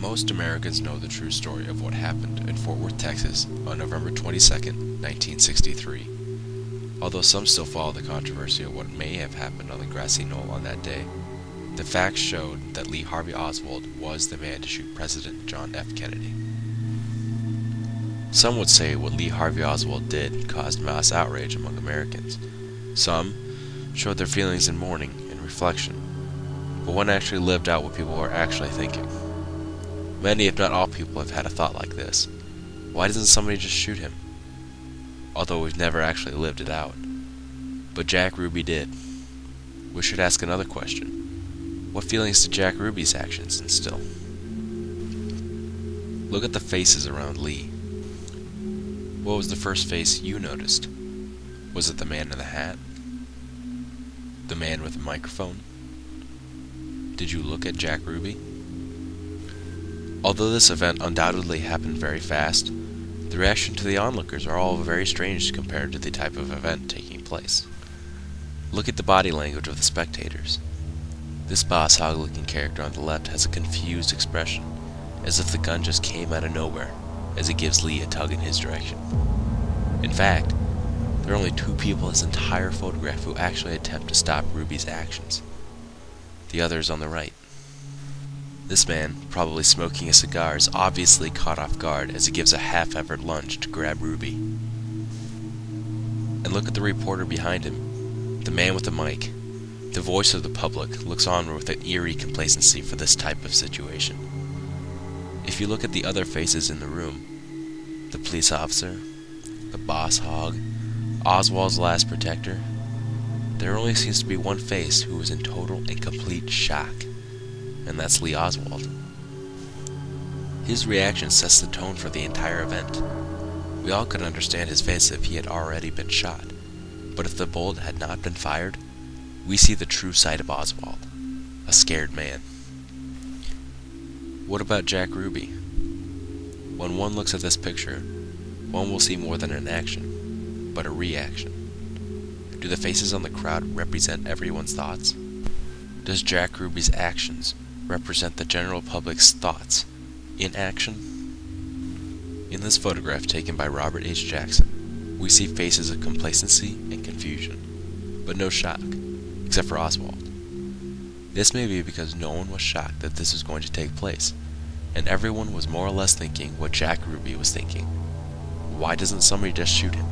Most Americans know the true story of what happened in Fort Worth, Texas on November 22nd, 1963. Although some still follow the controversy of what may have happened on the grassy knoll on that day, the facts showed that Lee Harvey Oswald was the man to shoot President John F. Kennedy. Some would say what Lee Harvey Oswald did caused mass outrage among Americans. Some showed their feelings in mourning and reflection, but one actually lived out what people were actually thinking. Many, if not all people, have had a thought like this. Why doesn't somebody just shoot him? Although we've never actually lived it out. But Jack Ruby did. We should ask another question. What feelings did Jack Ruby's actions instill? Look at the faces around Lee. What was the first face you noticed? Was it the man in the hat? The man with the microphone? Did you look at Jack Ruby? Although this event undoubtedly happened very fast, the reaction to the onlookers are all very strange compared to the type of event taking place. Look at the body language of the spectators. This boss hog-looking character on the left has a confused expression, as if the gun just came out of nowhere, as it gives Lee a tug in his direction. In fact, there are only two people in this entire photograph who actually attempt to stop Ruby's actions. The other is on the right. This man, probably smoking a cigar, is obviously caught off guard as he gives a half-effort lunge to grab Ruby. And look at the reporter behind him, the man with the mic. The voice of the public looks on with an eerie complacency for this type of situation. If you look at the other faces in the room, the police officer, the boss hog, Oswald's last protector, there only seems to be one face who is in total and complete shock, and that's Lee Oswald. His reaction sets the tone for the entire event. We all could understand his face if he had already been shot, but if the bullet had not been fired, we see the true side of Oswald, a scared man. What about Jack Ruby? When one looks at this picture, one will see more than an action, but a reaction. Do the faces on the crowd represent everyone's thoughts? Does Jack Ruby's actions represent the general public's thoughts in action? In this photograph taken by Robert H. Jackson, we see faces of complacency and confusion, but no shock, except for Oswald. This may be because no one was shocked that this was going to take place, and everyone was more or less thinking what Jack Ruby was thinking. Why doesn't somebody just shoot him?